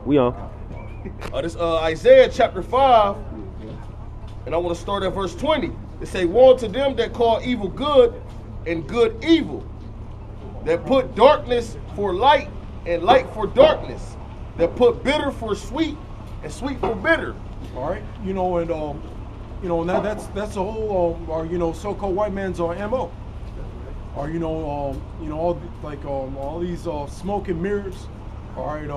We on. This Isaiah chapter 5, and I want to start at verse 20. It say, woe to them that call evil good and good evil, that put darkness for light and light for darkness, that put bitter for sweet and sweet for bitter. All right, and that's the whole so-called white man's MO. Or all these smoke and mirrors. All right,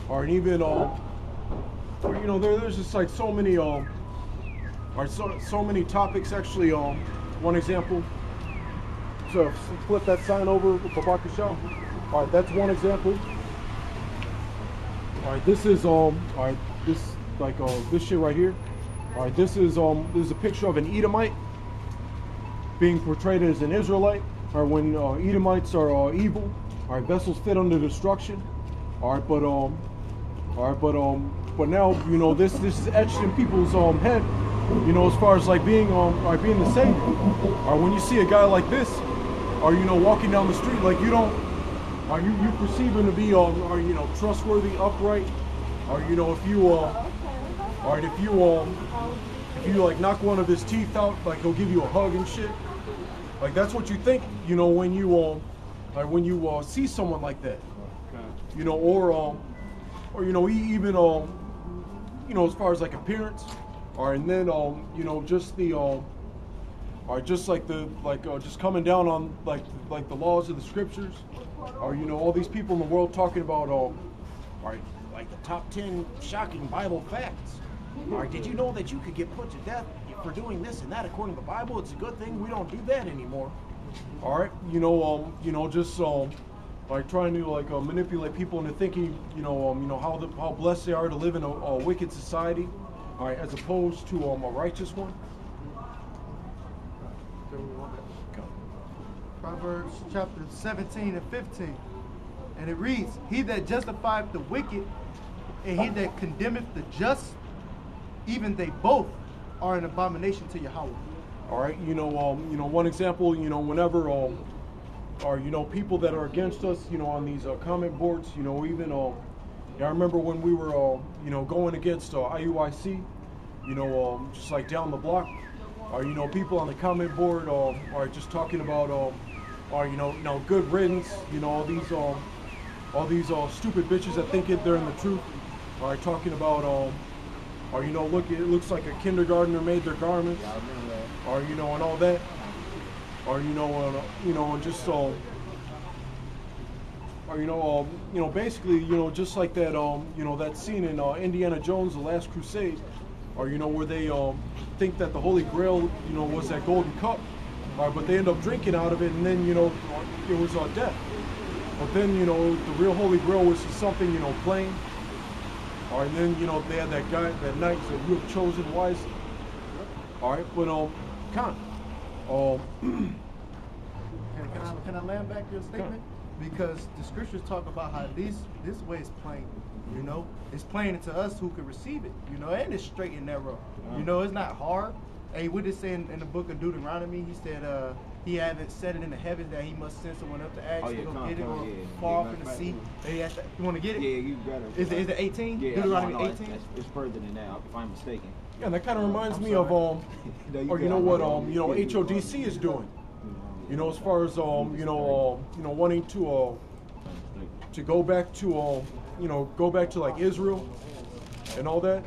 or even there's just like so many so many topics. Actually, one example. So flip that sign over for Bakusha. All right, that's one example. All right, this is this shit right here. All right, this is a picture of an Edomite being portrayed as an Israelite. Or when Edomites are evil, all right, vessels fit under destruction. All right, but now this is etched in people's head. As far as like being the savior. Or when you see a guy like this, or walking down the street, like you don't, you perceive him to be trustworthy, upright, or if you like knock one of his teeth out, like he'll give you a hug and shit. Like that's what you think, when you see someone like that, or even as far as like appearance, or and then just the just like just coming down on like the laws of the scriptures, or all these people in the world talking about like the top 10 shocking Bible facts. Or did you know that you could get put to death for doing this and that according to the Bible? It's a good thing we don't do that anymore. All right, just like trying to manipulate people into thinking how blessed they are to live in a wicked society, all right, as opposed to a righteous one. Proverbs chapter 17 and 15, and it reads, "He that justifieth the wicked and he that condemneth the just, even they both are an abomination to Yahweh." All right, one example, whenever or people that are against us, on these comment boards, even I remember when we were going against IUIC, just like down the block, or people on the comment board are just talking about or good riddance, all these stupid bitches that think they're in the truth, are talking about or look, it looks like a kindergartner made their garments, or and all that, or and just or basically just like that that scene in Indiana Jones: The Last Crusade, or where they think that the Holy Grail was that golden cup, but they end up drinking out of it, and then it was death. But then the real Holy Grail was just something plain. All right, and then they had that guy, that knight said, "You have chosen wisely." All right, but Can I land back your statement? Because the scriptures talk about how this way is plain. It's plain to us who can receive it. And it's straight and narrow. It's not hard. Hey, what did it say in the book of Deuteronomy? He said, he haven't said it in the heavens that he must send someone up to ask to go get it or far off in the sea. You want to get it? Yeah, you got it. Is it 18? Yeah, Deuteronomy no, 18? It's further than that, if I'm mistaken. Yeah, that kind of reminds me of or HODC is doing. As far as wanting to go back to like Israel and all that.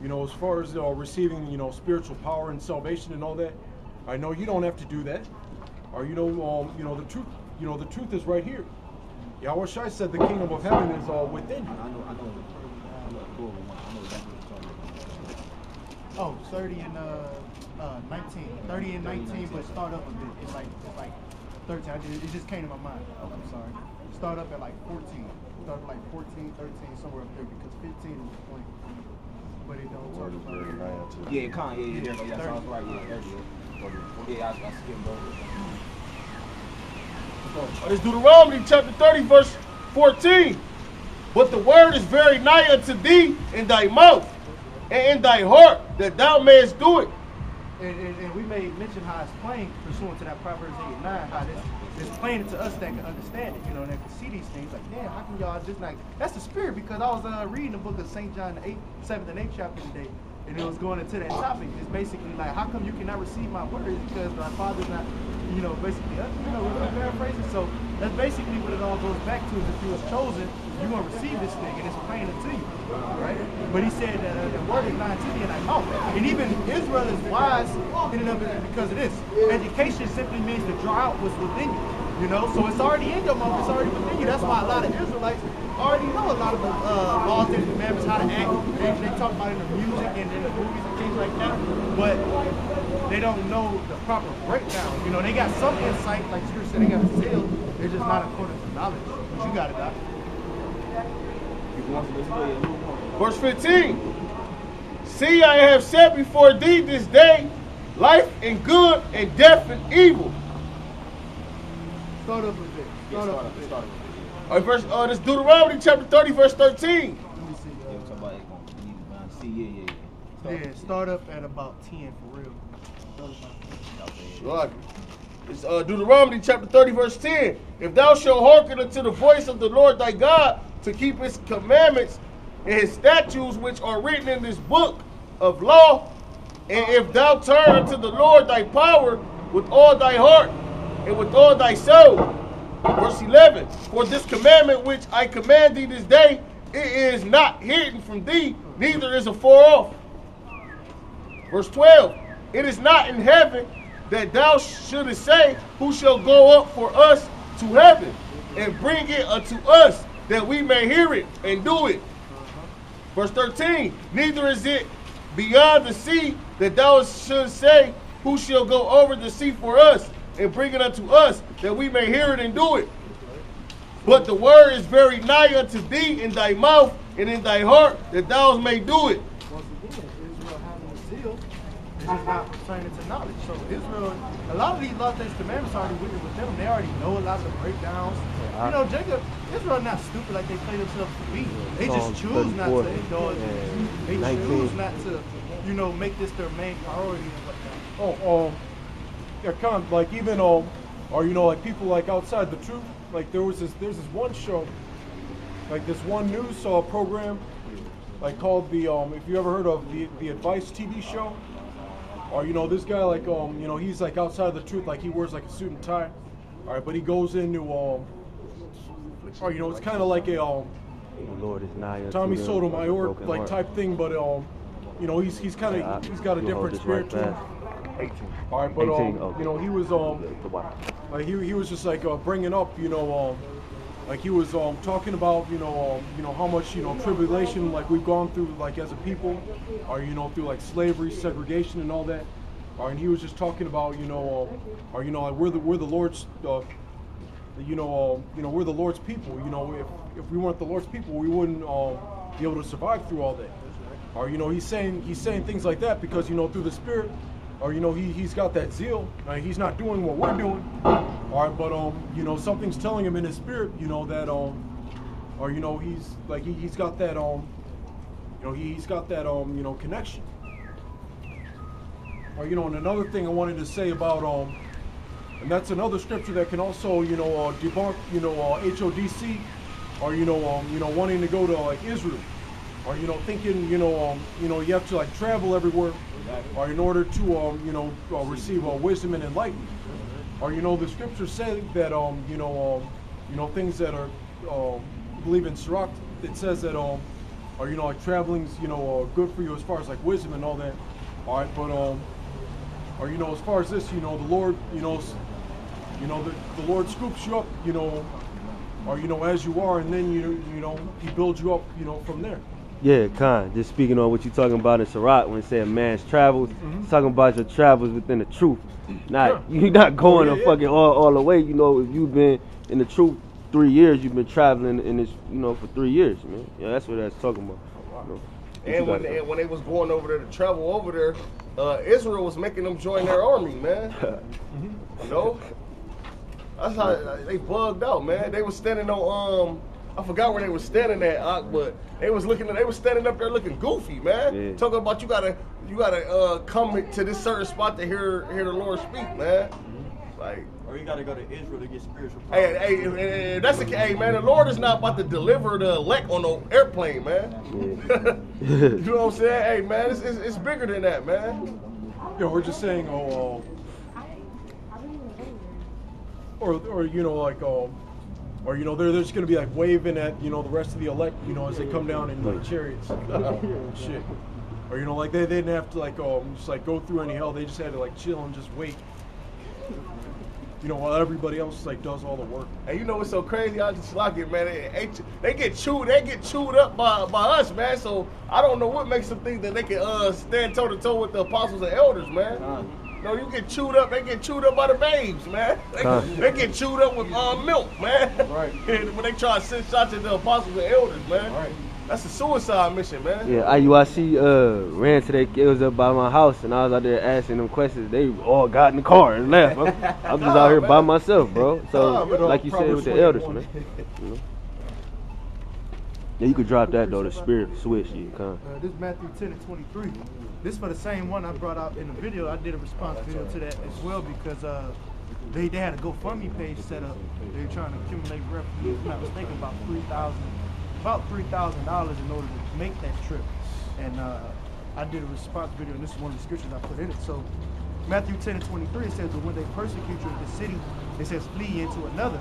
As far as receiving spiritual power and salvation and all that. I know you don't have to do that. Or the truth. The truth is right here. Yahweh Shai said the kingdom of heaven is within you. I know. Oh, 30 and 19. 30 and 19, but start up a bit. It's like 13. It just came to my mind. Oh, I'm sorry. Start up at like 14. Start at like 14, 13, somewhere up there, because 15 is the point. But it don't work. Yeah, it can't. Yeah, sounds right. Yeah, I skimmed over. It's Deuteronomy chapter 30, verse 14. But the word is very nigh unto thee in thy mouth and in thy heart, that thou mayest do it. And we may mention how it's plain, pursuant to that Proverbs 8 and 9, how it's plain to us that can understand it, you know, that can see these things. Like, damn, how can y'all just like, that's the spirit, because I was reading the book of St. John, the 7th and 8th chapter today, and it was going into that topic. It's basically like, how come you cannot receive my words? Because my Father's not, you know, basically, you know, we're paraphrasing. So that's basically what it all goes back to, is if you was chosen, you're going to receive this thing, and it's plain to you, right? But he said that the word is not to thee in thy mouth. And even Israel is wise in and of it because of this. Education simply means to draw out what's within you, you know? So it's already in your mouth, it's already within you. That's why a lot of Israelites already know a lot of the laws and commandments, how to act. They talk about it in the music and in the movies and things like that, but they don't know the proper breakdown. You know, they got some insight, like Scripture said, they got a zeal. They're just not according to knowledge. But you got it, Doc. Verse 15. See, I have set before thee this day life and good and death and evil. Start up a bit. Start up a bit. All right, this Deuteronomy chapter 30, verse 13. Yeah, start up at about 10 for real. Right. It's Deuteronomy chapter 30, verse 10. If thou shalt hearken unto the voice of the Lord thy God, to keep his commandments and his statutes which are written in this book of law, and if thou turn unto the Lord thy power with all thy heart and with all thy soul. Verse 11. For this commandment which I command thee this day, it is not hidden from thee, neither is afar off. Verse 12. It is not in heaven, that thou shouldest say, who shall go up for us to heaven and bring it unto us, that we may hear it and do it. Verse 13, neither is it beyond the sea, that thou shouldest say, who shall go over the sea for us and bring it unto us, that we may hear it and do it. But the word is very nigh unto thee, in thy mouth and in thy heart, that thou may do it. Once again, Israel having a zeal, it's just not pertaining to knowledge. So Israel, a lot of these laws and commandments are already with them. They already know a lot of the breakdowns. You know, Jacob, Israel not stupid like they play themselves to be. They just choose not to indulge. They choose not to, you know, make this their main priority and whatnot. Yeah, kind of like even or you know, like people like outside the truth. Like there's this one show, like this one news program, like called the if you ever heard of the Advice TV show, or you know this guy like you know he's like outside the truth, like he wears like a suit and tie, all right, but he goes into or you know it's kind of like a Lord is nigh Tommy unto them, Sotomayor broken like heart. type thing, but you know he's got a different spirit to him. 18. All right, but 18, okay. you know he was like he was just like bringing up you know like he was talking about you know how much you know tribulation like we've gone through like as a people, or you know through like slavery, segregation, and all that. And he was just talking about you know or you know like we're the Lord's you know we're the Lord's people. You know if we weren't the Lord's people, we wouldn't be able to survive through all that. Or you know he's saying things like that because you know through the Spirit. Or you know he's got that zeal. He's not doing what we're doing. All right, but you know something's telling him in his spirit, you know that or you know he's like he's got that you know he's got that you know connection. Or you know, and another thing I wanted to say about and that's another scripture that can also you know debunk you know HODC, or you know wanting to go to like Israel, or you know thinking you know you have to like travel everywhere. Or in order to you know receive wisdom and enlightenment, or you know the scriptures say that you know things that are believe in Sirach, it says that or you know like traveling's you know good for you as far as like wisdom and all that. All right, but or you know as far as this, you know the Lord you know the Lord scoops you up you know or you know as you are, and then you know he builds you up you know from there. Yeah, Khan. Just speaking on what you're talking about in Sirach when it said man's travels, it's talking about your travels within the truth. Not you're not going fucking all the way. You know, if you've been in the truth 3 years, you've been traveling in this, you know, for 3 years, man. Yeah, that's what that's talking about. You know, And when they was going over there to travel over there, Israel was making them join their army, man. You know, that's how they bugged out, man. They was standing on I forgot where they were standing at, but they was standing up there looking goofy, man. Yeah. Talking about you gotta come to this certain spot to hear the Lord speak, man. Like, Or you gotta go to Israel to get spiritual power. Hey, that's the hey man. The Lord is not about to deliver the elect on no airplane, man. Yeah. You know what I'm saying? Hey man, it's bigger than that, man. We're just saying, or you know, like, or you know, they're just gonna be like waving at, you know, the rest of the elect, you know, as they come down in like chariots and shit. Or you know, like they didn't have to like just like go through any hell. They just had to like chill and just wait. You know, while everybody else like does all the work. And you know what's so crazy? I just like it, man. They get chewed up by us, man. So I don't know what makes them think that they can stand toe to toe with the apostles and elders, man. No, you get chewed up. They get chewed up by the babes, man. They get chewed up with milk, man. Right. When they try to send shots at the apostles and elders, man. Right. That's a suicide mission, man. Yeah, IUIC ran to their kills up by my house, and I was out there asking them questions. They all got in the car and left. I'm just out here by myself, bro. So, like you said with the elders, man. You know? Yeah, you could drop that though. The spirit switch, you can. This is Matthew 10:23. This for the same one I brought out in the video. I did a response video to that as well because they had a GoFundMe page set up. They were trying to accumulate revenue. If I'm not mistaken, about $3,000 in order to make that trip. And I did a response video, and this is one of the scriptures I put in it. So Matthew 10:23, it says, "But when they persecute you in the city, it says, flee into another.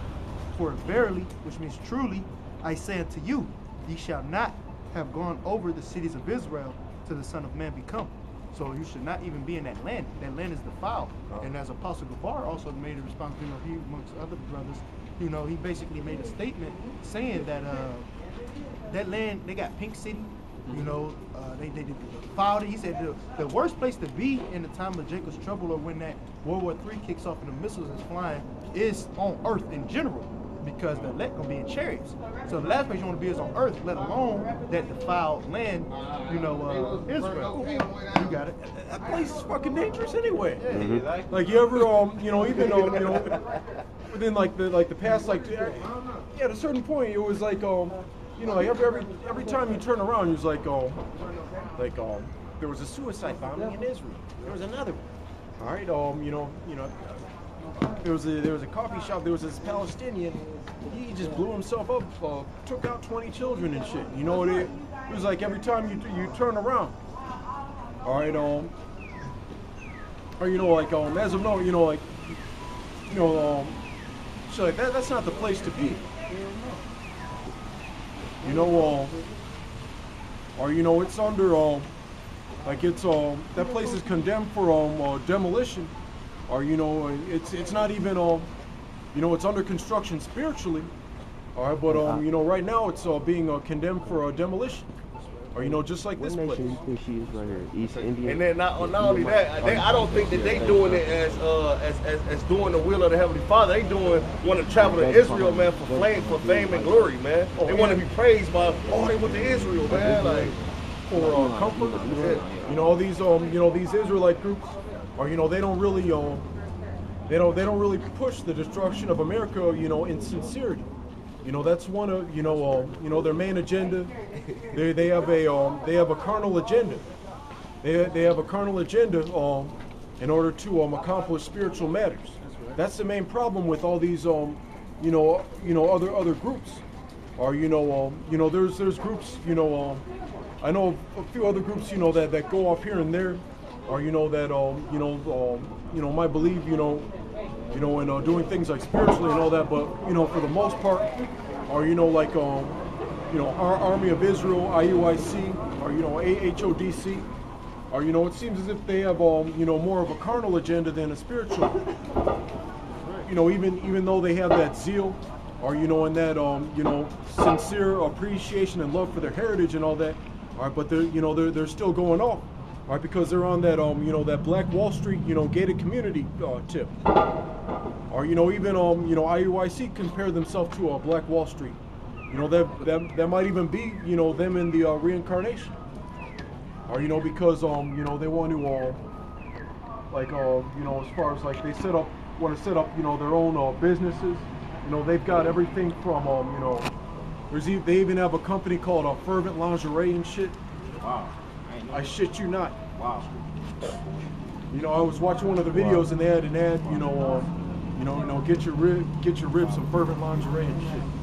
For verily, which means truly, I say unto you, ye shall not have gone over the cities of Israel till the Son of Man be come." So you should not even be in that land. That land is defiled. And as Apostle Gabar also made a response, you know, he amongst other brothers, you know, he basically made a statement saying that that land, they got Pink City, you know, they defiled it. He said the worst place to be in the time of Jacob's trouble or when that World War III kicks off and the missiles is flying is on earth in general, because the elect gonna be in chariots. So the last place you want to be is on earth, let alone that defiled land, you know, Israel. You got it. That place is fucking dangerous anyway. Yeah. Mm-hmm. Like you ever, you know, even you know, within like the past, like at a certain point, it was like you know, like every time you turn around, it was like there was a suicide bombing in Israel. There was another one. All right, you know, there was a coffee shop. There was this Palestinian. He just blew himself up. Took out 20 children and shit. You know, it was like every time you turn around. All right, or you know, like as of now, you know, like so like that's not the place to be. You know, or you know, it's under like it's that place is condemned for demolition. Or you know, it's not even you know, it's under construction spiritually. All right, but you know, right now it's being condemned for demolition. Or you know, just like this place. What nation you think she is right here? East Indian. And then not only that, I don't think that they doing it as doing the will of the Heavenly Father. They want to travel to Israel, man, for fame and glory, man. They want to be praised by they went to Israel, man, like for comfort. You know, all these you know, these Israelite groups. Or you know, they don't really they don't really push the destruction of America, you know, in sincerity. You know, that's one of you know their main agenda. They have a carnal agenda. They have a carnal agenda in order to accomplish spiritual matters. That's the main problem with all these you know other groups. Or you know there's groups, you know, I know a few other groups, you know, that go off here and there. Or you know that you know might believe you know in doing things like spiritually and all that, but you know for the most part, or you know like you know our Army of Israel, IUIC, or you know AHODC, or you know it seems as if they have you know more of a carnal agenda than a spiritual. You know, even though they have that zeal, or you know, and that you know sincere appreciation and love for their heritage and all that, all right, but they're still going off. Right, because they're on that you know that Black Wall Street, you know, gated community tip, or you know even you know IUIC compare themselves to Black Wall Street. You know that might even be you know them in the reincarnation, or you know because you know they want to like you know as far as like they want to set up you know their own businesses. You know they've got everything from you know they even have a company called Fervent Lingerie and shit. Wow. I shit you not. Wow. You know, I was watching one of the videos and they had an ad, you know, You know, get your ribs some fervent lingerie and shit.